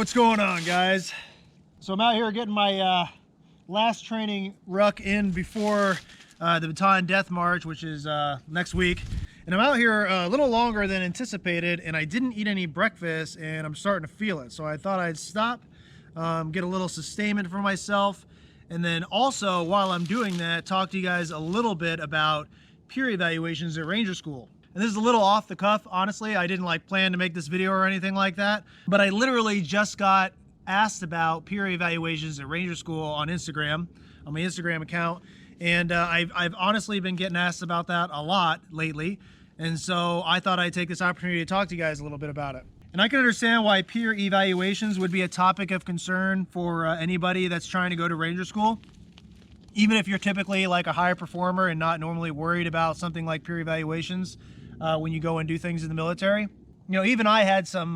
What's going on, guys? So I'm out here getting my last training ruck in before the Baton Death March, which is next week. And I'm out here a little longer than anticipated, and I didn't eat any breakfast, and I'm starting to feel it. So I thought I'd stop, get a little sustainment for myself, and then also, while I'm doing that, talk to you guys a little bit about peer evaluations at Ranger School. And this is a little off the cuff, honestly. I didn't plan to make this video or anything like that, but I literally just got asked about peer evaluations at Ranger School on Instagram, on my Instagram account. And I've honestly been getting asked about that a lot lately. And so I thought I'd take this opportunity to talk to you guys a little bit about it. And I can understand why peer evaluations would be a topic of concern for anybody that's trying to go to Ranger School. Even if you're typically like a high performer and not normally worried about something like peer evaluations when you go and do things in the military. You know, even I had some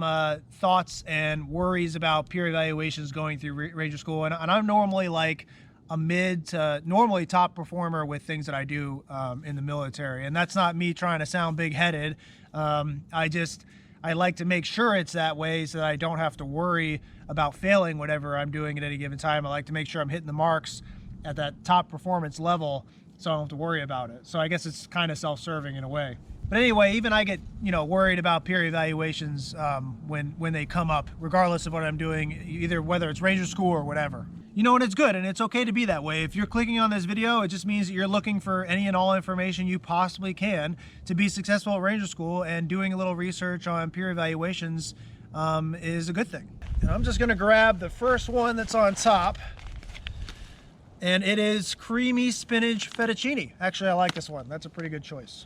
thoughts and worries about peer evaluations going through Ranger School. And I'm normally like a mid to normally top performer with things that I do in the military. And that's not me trying to sound big-headed. I like to make sure it's that way so that I don't have to worry about failing whatever I'm doing at any given time. I like to make sure I'm hitting the marks at that top performance level so I don't have to worry about it. So I guess it's kind of self-serving in a way. But anyway, even I get, worried about peer evaluations when they come up, regardless of what I'm doing, either whether it's Ranger School or whatever. And it's good, and it's okay to be that way. If you're clicking on this video, it just means that you're looking for any and all information you possibly can to be successful at Ranger School, and doing a little research on peer evaluations is a good thing. And I'm just gonna grab the first one that's on top, and it is creamy spinach fettuccine. Actually, I like this one. That's a pretty good choice.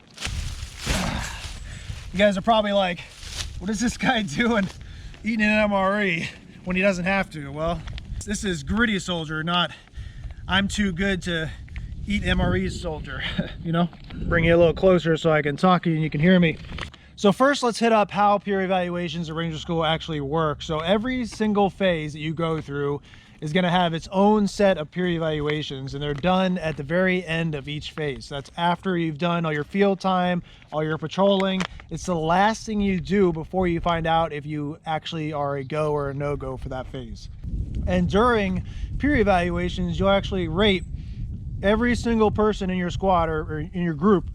You guys are probably like, what is this guy doing eating an MRE when he doesn't have to? Well, this is Gritty Soldier, not I'm too good to eat MREs soldier, Bring you a little closer so I can talk to you and you can hear me. So first, let's hit up how peer evaluations at Ranger School actually work. So every single phase that you go through is going to have its own set of peer evaluations, and they're done at the very end of each phase. That's after you've done all your field time, all your patrolling. It's the last thing you do before you find out if you actually are a go or a no-go for that phase. And during peer evaluations, you'll actually rate every single person in your squad or in your group,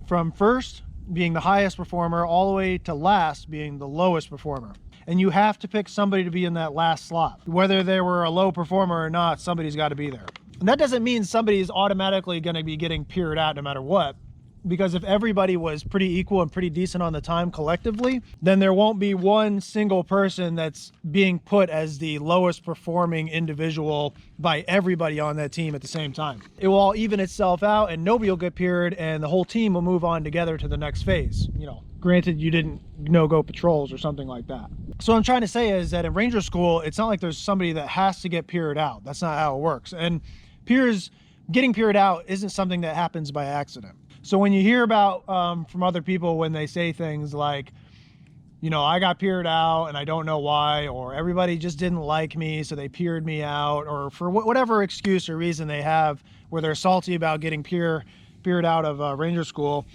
from first being the highest performer all the way to last being the lowest performer. And you have to pick somebody to be in that last slot. Whether they were a low performer or not, somebody's got to be there. And that doesn't mean somebody is automatically going to be getting peered out no matter what. Because if everybody was pretty equal and pretty decent on the time collectively, then there won't be one single person that's being put as the lowest performing individual by everybody on that team at the same time. It will all even itself out, and nobody will get peered, and the whole team will move on together to the next phase. Granted, you didn't no-go patrols or something like that. So what I'm trying to say is that in Ranger School, it's not like there's somebody that has to get peered out. That's not how it works. And getting peered out isn't something that happens by accident. So when you hear about from other people when they say things like, I got peered out and I don't know why, or everybody just didn't like me so they peered me out, or for whatever excuse or reason they have where they're salty about getting peered out of Ranger School,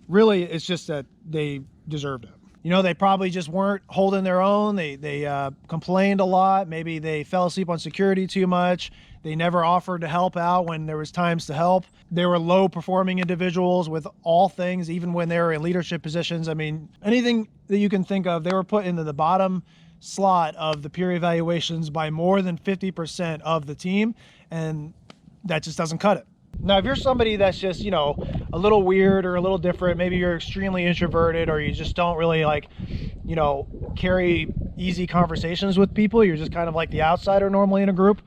really it's just that they deserved it. They probably just weren't holding their own. They complained a lot. Maybe they fell asleep on security too much. They never offered to help out when there was times to help. They were low performing individuals with all things, even when they were in leadership positions. I mean, anything that you can think of, they were put into the bottom slot of the peer evaluations by more than 50% of the team, and that just doesn't cut it. Now, if you're somebody that's just, a little weird or a little different, maybe you're extremely introverted, or you just don't really carry easy conversations with people, you're just kind of like the outsider normally in a group,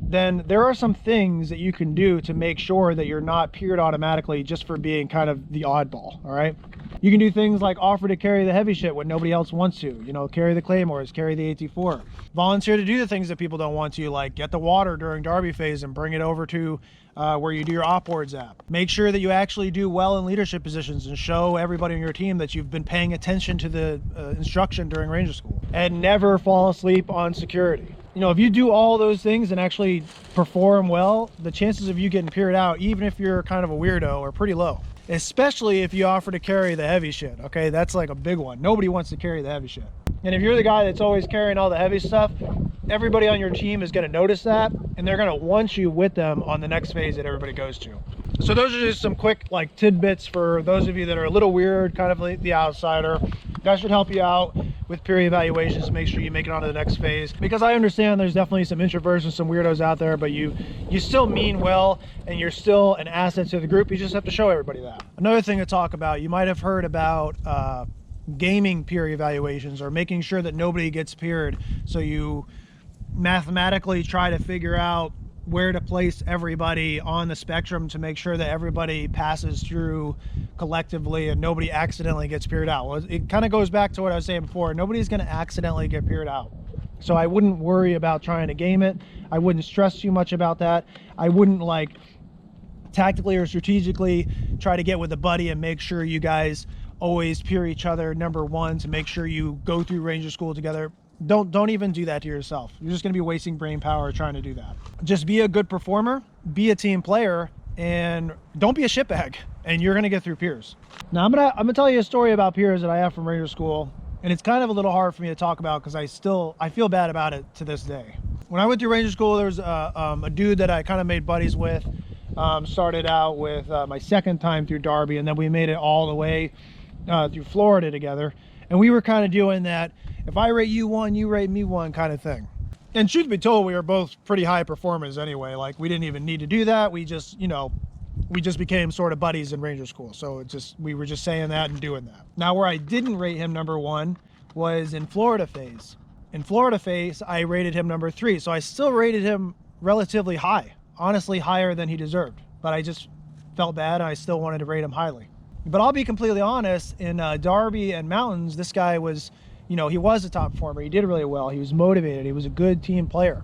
then there are some things that you can do to make sure that you're not peered automatically just for being kind of the oddball, all right? You can do things like offer to carry the heavy shit when nobody else wants to, carry the claymores, carry the AT4. Volunteer to do the things that people don't want to, like get the water during derby phase and bring it over to where you do your op boards app. Make sure that you actually do well in leadership positions and show everybody on your team that you've been paying attention to the instruction during Ranger School. And never fall asleep on security. If you do all those things and actually perform well, the chances of you getting peered out, even if you're kind of a weirdo, are pretty low. Especially if you offer to carry the heavy shit, okay? That's like a big one. Nobody wants to carry the heavy shit. And if you're the guy that's always carrying all the heavy stuff, everybody on your team is going to notice that, and they're going to want you with them on the next phase that everybody goes to. So those are just some quick like tidbits for those of you that are a little weird, kind of like the outsider. That should help you out with peer evaluations to make sure you make it on to the next phase, because I understand there's definitely some introverts and some weirdos out there, but you still mean well and you're still an asset to the group. You just have to show everybody that. Another thing to talk about, you might have heard about gaming peer evaluations, or making sure that nobody gets peered. So you mathematically try to figure out where to place everybody on the spectrum to make sure that everybody passes through collectively and nobody accidentally gets peered out. Well, it kind of goes back to what I was saying before. Nobody's going to accidentally get peered out. So I wouldn't worry about trying to game it. I wouldn't stress too much about that. I wouldn't like tactically or strategically try to get with a buddy and make sure you guys always peer each other #1 to make sure you go through Ranger School together. Don't even do that to yourself. You're just going to be wasting brain power trying to do that. Just be a good performer, be a team player, and don't be a shitbag, and you're going to get through peers. Now I'm gonna tell you a story about peers that I have from Ranger School, and it's kind of a little hard for me to talk about because I feel bad about it to this day. When I went through Ranger School, there was a dude that I kind of made buddies with. Started out with my second time through Darby, and then we made it all the way through Florida together. And we were kind of doing that, if I rate you 1, you rate me 1 kind of thing. And truth be told, we were both pretty high performers anyway. Like, we didn't even need to do that. We just, you know, we just became sort of buddies in Ranger School. So it just, we were just saying that and doing that. Now, where I didn't rate him #1 was in Florida phase. In Florida phase, I rated him #3. So I still rated him relatively high, honestly higher than he deserved. But I just felt bad, and I still wanted to rate him highly. But I'll be completely honest, in Darby and Mountains, this guy was, you know, he was a top performer. He did really well. He was motivated. He was a good team player.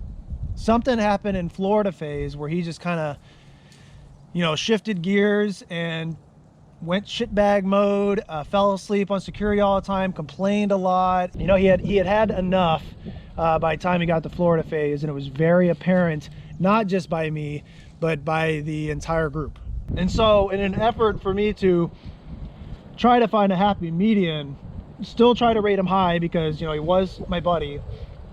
Something happened in Florida phase where he just kind of, you know, shifted gears and went shitbag mode, fell asleep on security all the time, complained a lot. You know, he had enough by the time he got to Florida phase, and it was very apparent, not just by me, but by the entire group. And so in an effort for me to try to find a happy median, still try to rate him high because, you know, he was my buddy,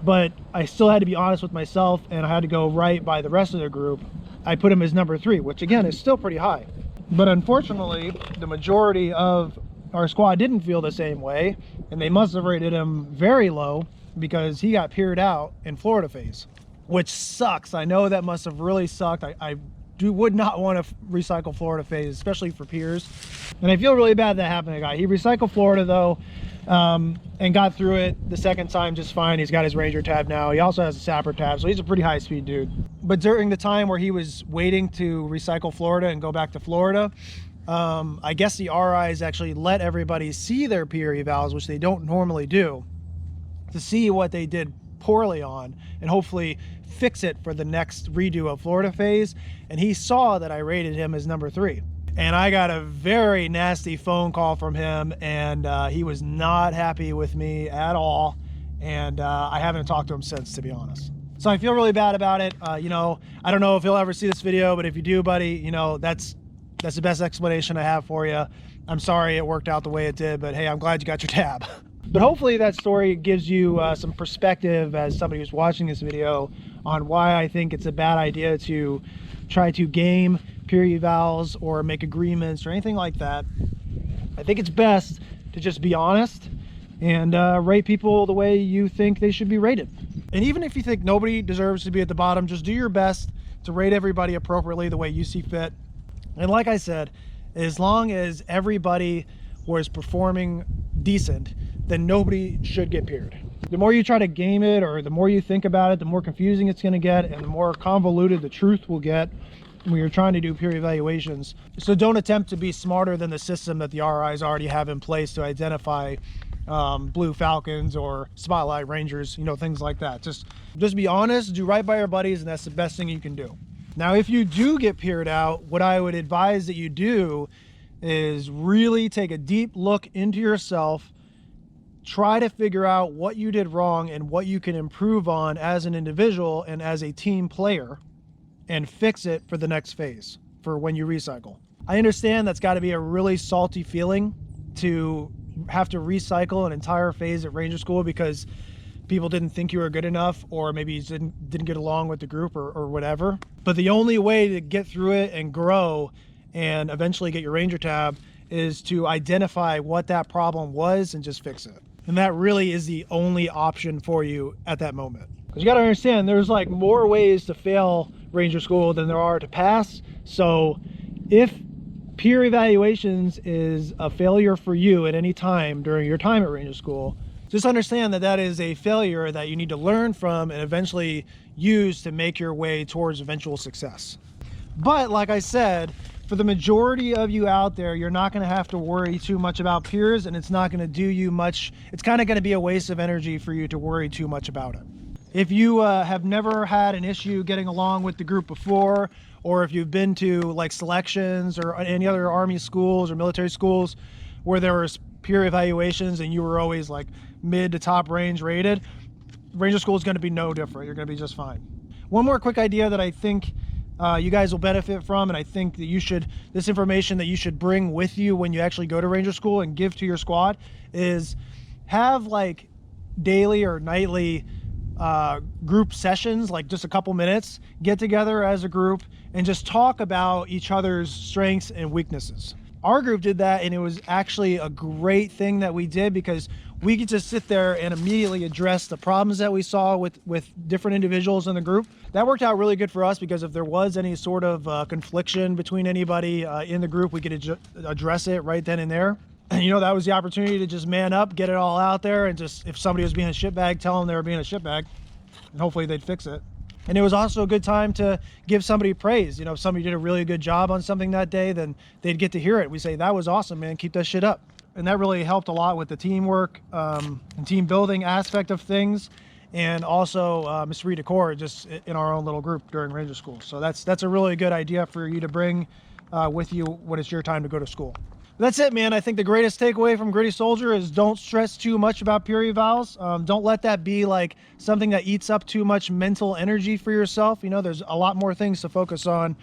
but I still had to be honest with myself, and I had to go right by the rest of the group. I put him as #3, which again is still pretty high. But unfortunately, the majority of our squad didn't feel the same way, and they must have rated him very low because he got peered out in Florida phase, which sucks. I know that must have really sucked. I would not want to recycle Florida phase, especially for peers. And I feel really bad that happened to the guy. He recycled Florida though, and got through it the second time just fine. He's got his Ranger tab now. He also has a Sapper tab, so he's a pretty high speed dude. But during the time where he was waiting to recycle Florida and go back to Florida, I guess the RIs actually let everybody see their peer evals, which they don't normally do, to see what they did poorly on and hopefully fix it for the next redo of Florida phase. And he saw that I rated him as #3, and I got a very nasty phone call from him, and he was not happy with me at all, and I haven't talked to him since, to be honest. So I feel really bad about it. You know, I don't know if he'll ever see this video, but if you do, buddy, you know, that's the best explanation I have for you. I'm sorry it worked out the way it did, but hey, I'm glad you got your tab. But hopefully that story gives you some perspective as somebody who's watching this video on why I think it's a bad idea to try to game peer evals or make agreements or anything like that. I think it's best to just be honest and rate people the way you think they should be rated. And even if you think nobody deserves to be at the bottom, just do your best to rate everybody appropriately the way you see fit. And like I said, as long as everybody was performing decent, then nobody should get peered. The more you try to game it, or the more you think about it, the more confusing it's going to get, and the more convoluted the truth will get when you're trying to do peer evaluations. So don't attempt to be smarter than the system that the RIs already have in place to identify Blue Falcons or Spotlight Rangers, you know, things like that. Just be honest, do right by your buddies, and that's the best thing you can do. Now, if you do get peered out, what I would advise that you do is really take a deep look into yourself, try to figure out what you did wrong and what you can improve on as an individual and as a team player, and fix it for the next phase, for when you recycle. I understand that's got to be a really salty feeling to have to recycle an entire phase at Ranger School because people didn't think you were good enough, or maybe you didn't get along with the group or whatever. But the only way to get through it and grow and eventually get your Ranger tab is to identify what that problem was and just fix it. And that really is the only option for you at that moment. Because you got to understand, there's like more ways to fail Ranger School than there are to pass. So if peer evaluations is a failure for you at any time during your time at Ranger School, just understand that that is a failure that you need to learn from and eventually use to make your way towards eventual success. But like I said, for the majority of you out there, you're not going to have to worry too much about peers, and it's not going to do you much. It's kind of going to be a waste of energy for you to worry too much about it. If you have never had an issue getting along with the group before, or if you've been to like selections or any other Army schools or military schools where there was peer evaluations and you were always like mid to top range rated, Ranger School is going to be no different. You're going to be just fine. One more quick idea that I think you guys will benefit from, and I think that this information that you should bring with you when you actually go to Ranger School and give to your squad, is have like daily or nightly group sessions, like just a couple minutes, get together as a group and just talk about each other's strengths and weaknesses. Our group did that, and it was actually a great thing that we did, because we could just sit there and immediately address the problems that we saw with different individuals in the group. That worked out really good for us, because if there was any sort of confliction between anybody in the group, we could address it right then and there. And you know, that was the opportunity to just man up, get it all out there, and just, if somebody was being a shitbag, tell them they were being a shitbag, and hopefully they'd fix it. And it was also a good time to give somebody praise. You know, if somebody did a really good job on something that day, then they'd get to hear it. We say, that was awesome, man, keep that shit up. And that really helped a lot with the teamwork and team building aspect of things, and also esprit de corps just in our own little group during Ranger School. So that's a really good idea for you to bring with you when it's your time to go to school. That's it, man. I think the greatest takeaway from Gritty Soldier is don't stress too much about peer evals. Don't let that be like something that eats up too much mental energy for yourself. You know, there's a lot more things to focus on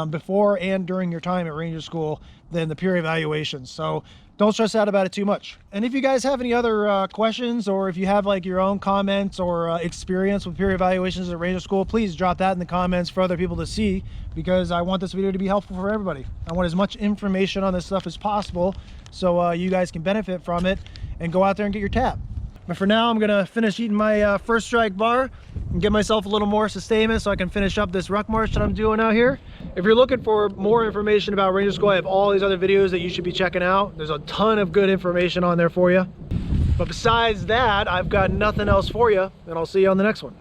before and during your time at Ranger School than the peer evaluations. So don't stress out about it too much. And if you guys have any other questions, or if you have like your own comments or experience with peer evaluations at Ranger School, please drop that in the comments for other people to see, because I want this video to be helpful for everybody. I want as much information on this stuff as possible, so you guys can benefit from it and go out there and get your tab. But for now, I'm gonna finish eating my first strike bar and get myself a little more sustainment so I can finish up this ruck march that I'm doing out here. If you're looking for more information about Ranger School, I have all these other videos that you should be checking out. There's a ton of good information on there for you. But besides that, I've got nothing else for you, and I'll see you on the next one.